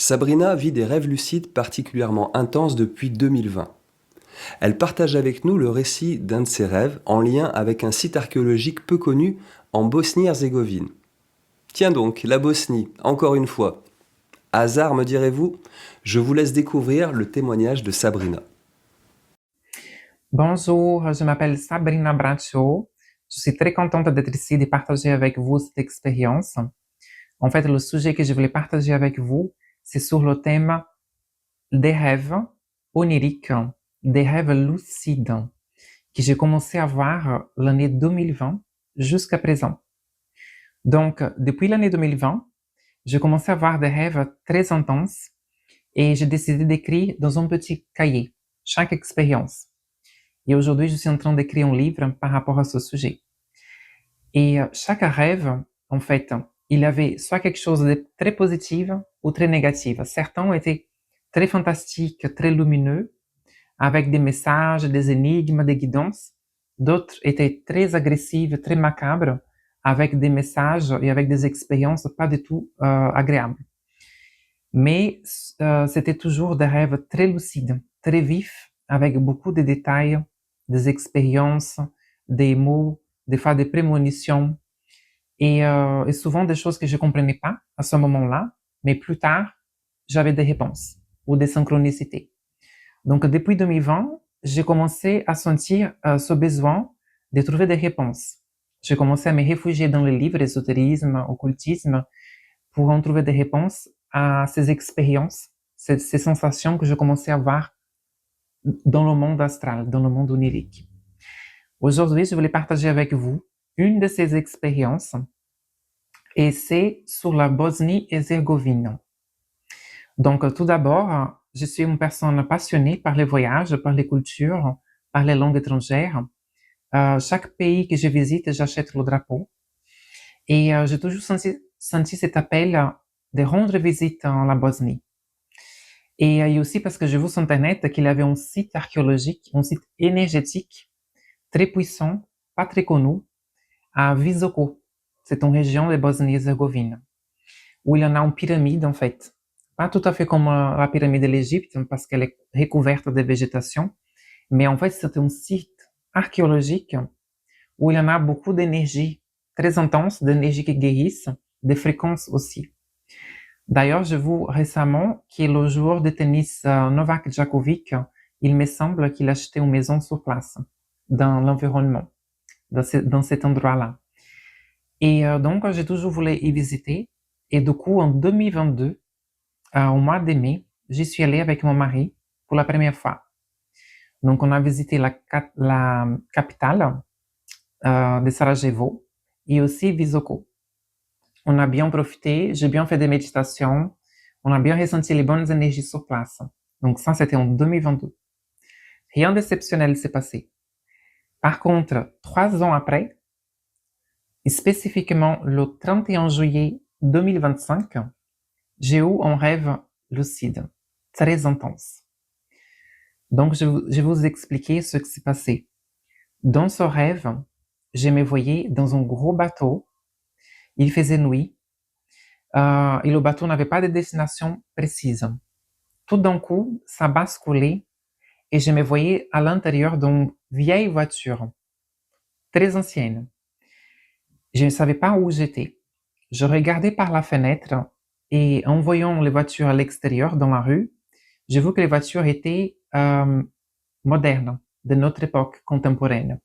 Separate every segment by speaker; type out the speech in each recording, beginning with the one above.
Speaker 1: Sabrina vit des rêves lucides particulièrement intenses depuis 2020. Elle partage avec nous le récit d'un de ses rêves en lien avec un site archéologique peu connu en Bosnie-Herzégovine. Tiens donc, la Bosnie, encore une fois. Hasard, me direz-vous? Je vous laisse découvrir le témoignage de Sabrina.
Speaker 2: Bonjour, je m'appelle Sabrina Bracho. Je suis très contente d'être ici, de partager avec vous cette expérience. En fait, le sujet que je voulais partager avec vous, c'est sur le thème des rêves oniriques, des rêves lucides, que j'ai commencé à voir l'année 2020 jusqu'à présent. Donc, depuis l'année 2020, j'ai commencé à avoir des rêves très intenses et j'ai décidé d'écrire dans un petit cahier chaque expérience. Et aujourd'hui, je suis en train d'écrire un livre par rapport à ce sujet. Et chaque rêve, en fait, il avait soit quelque chose de très positif ou très négatif. Certains étaient très fantastiques, très lumineux, avec des messages, des énigmes, des guidances. D'autres étaient très agressifs, très macabres, avec des messages et avec des expériences pas du tout agréables. Mais c'était toujours des rêves très lucides, très vifs, avec beaucoup de détails, des expériences, des mots, des fois des prémonitions, et souvent des choses que je comprenais pas à ce moment-là, mais plus tard, j'avais des réponses ou des synchronicités. Donc, depuis 2020, j'ai commencé à sentir ce besoin de trouver des réponses. J'ai commencé à me réfugier dans les livres ésotérisme, occultisme, pour en trouver des réponses à ces expériences, ces sensations que je commençais à avoir dans le monde astral, dans le monde onirique. Aujourd'hui, je voulais partager avec vous une de ces expériences, et c'est sur la Bosnie-Herzégovine. Donc, tout d'abord, je suis une personne passionnée par les voyages, par les cultures, par les langues étrangères. Chaque pays que je visite, j'achète le drapeau. Et j'ai toujours senti cet appel de rendre visite à la Bosnie. Et aussi parce que j'ai vu sur Internet qu'il y avait un site archéologique, un site énergétique très puissant, pas très connu, à Visoko. C'est une région de Bosnie-Herzégovine, où il y en a une pyramide, en fait. Pas tout à fait comme la pyramide de l'Égypte, parce qu'elle est recouverte de végétation, mais en fait, c'est un site archéologique où il y en a beaucoup d'énergie très intense, d'énergie qui guérissent, des fréquences aussi. D'ailleurs, je vu récemment que le joueur de tennis Novak Djokovic, il me semble qu'il a acheté une maison sur place, dans l'environnement, dans cet endroit-là. Et donc, j'ai toujours voulu y visiter. Et du coup, en 2022, au mois de mai, j'y suis allée avec mon mari pour la première fois. Donc, on a visité la capitale de Sarajevo et aussi Visoko. On a bien profité, j'ai bien fait des méditations, on a bien ressenti les bonnes énergies sur place. Donc ça, c'était en 2022. Rien d'exceptionnel s'est passé. Par contre, 3 ans après, et spécifiquement le 31 juillet 2025, j'ai eu un rêve lucide, très intense. Donc, je vais vous expliquer ce qui s'est passé. Dans ce rêve, je me voyais dans un gros bateau. Il faisait nuit. Et le bateau n'avait pas de destination précise. Tout d'un coup, ça basculait et je me voyais à l'intérieur d'une vieille voiture, très ancienne. Je ne savais pas où j'étais. Je regardais par la fenêtre et en voyant les voitures à l'extérieur, dans la rue, j'ai vu que les voitures étaient modernes, de notre époque contemporaine.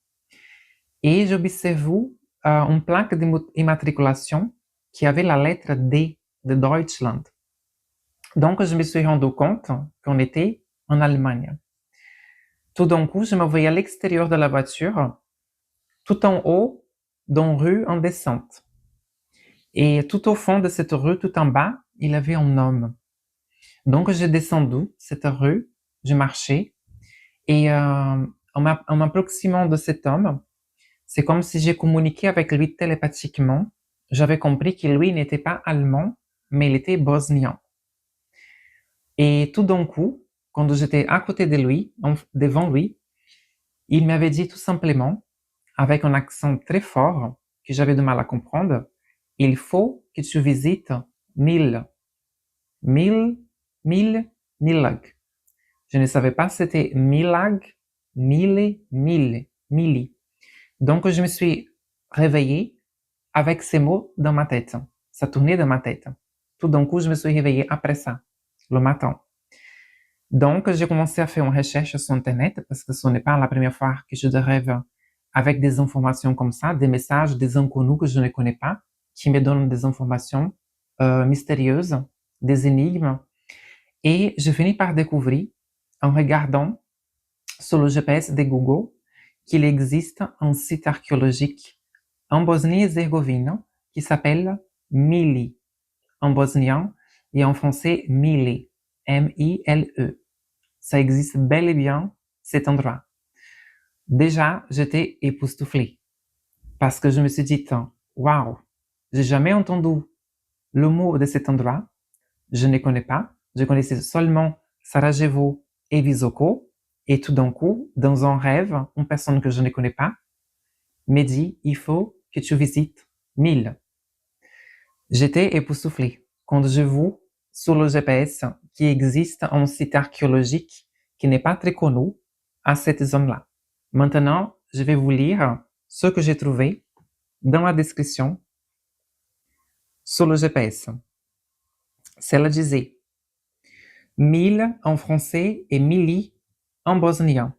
Speaker 2: Et j'observais une plaque d'immatriculation qui avait la lettre D de Deutschland. Donc, je me suis rendu compte qu'on était en Allemagne. Tout d'un coup, je me voyais à l'extérieur de la voiture, tout en haut, d'une rue en descente. Et tout au fond de cette rue, tout en bas, il y avait un homme. Donc, j'ai descendu cette rue, je marchais, et en m'approximant de cet homme, c'est comme si j'ai communiqué avec lui télépathiquement. J'avais compris que lui n'était pas allemand, mais il était bosnien. Et tout d'un coup, quand j'étais à côté de lui, devant lui, il m'avait dit tout simplement, avec un accent très fort, que j'avais du mal à comprendre, il faut que tu visites Mille. Mille, Milag. Je ne savais pas si c'était Milag, Mili. Donc, je me suis réveillée avec ces mots dans ma tête. Ça tournait dans ma tête. Tout d'un coup, je me suis réveillée après ça, le matin. Donc, j'ai commencé à faire une recherche sur Internet parce que ce n'est pas la première fois que je rêve avec des informations comme ça, des messages des inconnus que je ne connais pas, qui me donnent des informations mystérieuses, des énigmes. Et je finis par découvrir, en regardant sur le GPS de Google, qu'il existe un site archéologique en Bosnie-Herzégovine qui s'appelle Mili, en bosnien, et en français Mile, M-I-L-E. Ça existe bel et bien, cet endroit. Déjà, j'étais époustouflée parce que je me suis dit, waouh, j'ai jamais entendu le mot de cet endroit, je ne connais pas, je connaissais seulement Sarajevo et Visoko, et tout d'un coup, dans un rêve, une personne que je ne connais pas me dit, il faut que tu visites Mile. J'étais époustouflée quand je vis sur le GPS qu'il existe un site archéologique qui n'est pas très connu à cette zone-là. Maintenant, je vais vous lire ce que j'ai trouvé dans la description sur le GPS. Cela disait Mile en français et Mili en bosnien.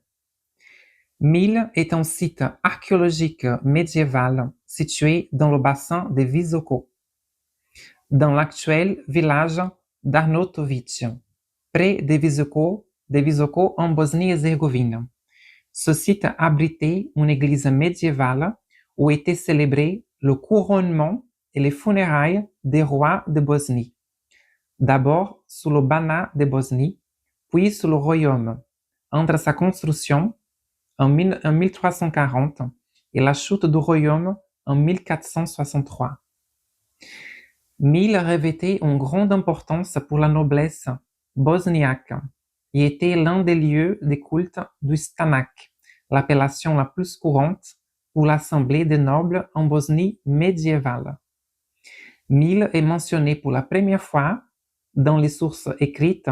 Speaker 2: Mile est un site archéologique médiéval situé dans le bassin de Visoko, dans l'actuel village d'Arnautović, près de Visoko en Bosnie-Herzégovine. Ce site abritait une église médiévale où était célébré le couronnement et les funérailles des rois de Bosnie. D'abord sous le Banat de Bosnie, puis sous le royaume, entre sa construction en 1340 et la chute du royaume en 1463. Mile revêtait une grande importance pour la noblesse bosniaque et était l'un des lieux de culte du Stanak, l'appellation la plus courante pour l'assemblée des nobles en Bosnie médiévale. Mile est mentionné pour la première fois dans les sources écrites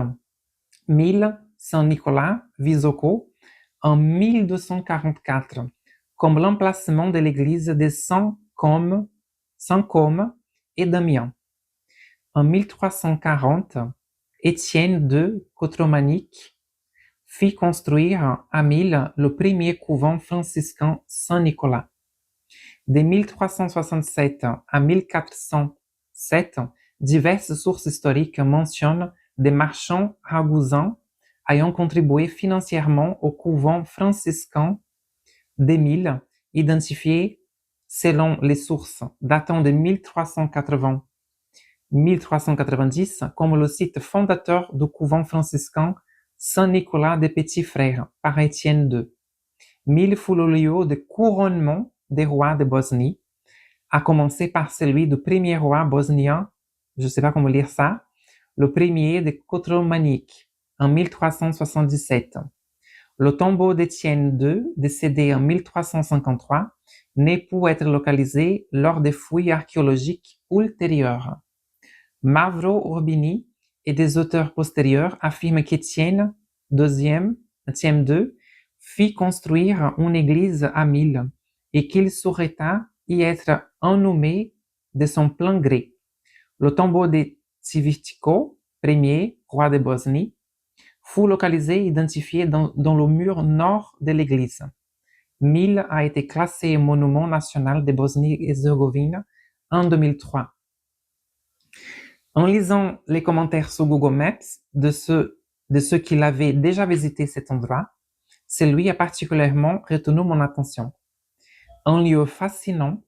Speaker 2: Mile Saint-Nicolas Visoko en 1244 comme l'emplacement de l'église de Saint-Côme et Damien. En 1340, Étienne II Cotromanic fit construire à Mile le premier couvent franciscain Saint-Nicolas. De 1367 à 1407, diverses sources historiques mentionnent des marchands ragousans ayant contribué financièrement au couvent franciscain de Mile, identifié selon les sources datant de 1380-1390 comme le site fondateur du couvent franciscain Saint-Nicolas des Petits Frères par Étienne II. Mile fut le lieu de couronnement des rois de Bosnie, à commencer par celui du premier roi bosnien, je ne sais pas comment lire ça, le premier de Kotromanic, en 1377. Le tombeau d'Étienne II, décédé en 1353, n'est pu être localisé lors des fouilles archéologiques ultérieures. Mavro Urbini et des auteurs postérieurs affirment qu'Étienne II fit construire une église à Mile et qu'il souhaita y être inhumé de son plein gré. Le tombeau de Civitico, premier roi de Bosnie, fut localisé et identifié dans le mur nord de l'église. Mile a été classé monument national de Bosnie-Herzégovine en 2003. En lisant les commentaires sur Google Maps de ceux qui l'avaient déjà visité cet endroit, celui a particulièrement retenu mon attention. Un lieu fascinant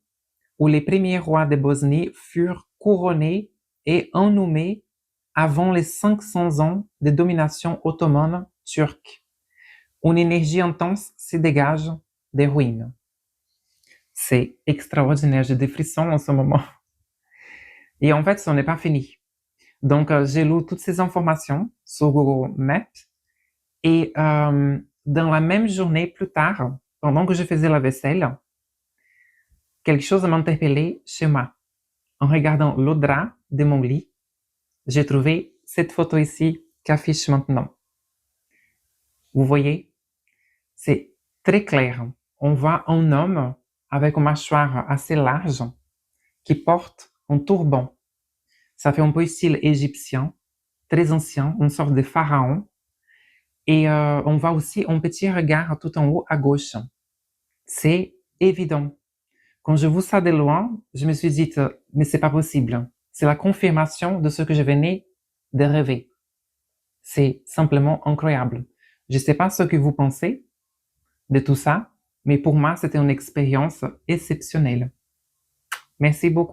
Speaker 2: où les premiers rois de Bosnie furent couronnés et inhumés avant les 500 ans de domination ottomane turque. Une énergie intense se dégage des ruines. C'est extraordinaire, j'ai des frissons en ce moment. Et en fait, ce n'est pas fini. Donc, j'ai lu toutes ces informations sur Google Maps et dans la même journée, plus tard, pendant que je faisais la vaisselle, quelque chose m'a interpellé chez moi. En regardant le drap de mon lit, j'ai trouvé cette photo ici qu'affiche maintenant. Vous voyez? C'est très clair. On voit un homme avec une mâchoire assez large qui porte un turban. Ça fait un peu style égyptien, très ancien, une sorte de pharaon. Et on voit aussi un petit regard tout en haut à gauche. C'est évident. Quand je vois ça de loin, je me suis dit, mais c'est pas possible. C'est la confirmation de ce que je venais de rêver. C'est simplement incroyable. Je sais pas ce que vous pensez de tout ça, mais pour moi, c'était une expérience exceptionnelle. Merci beaucoup.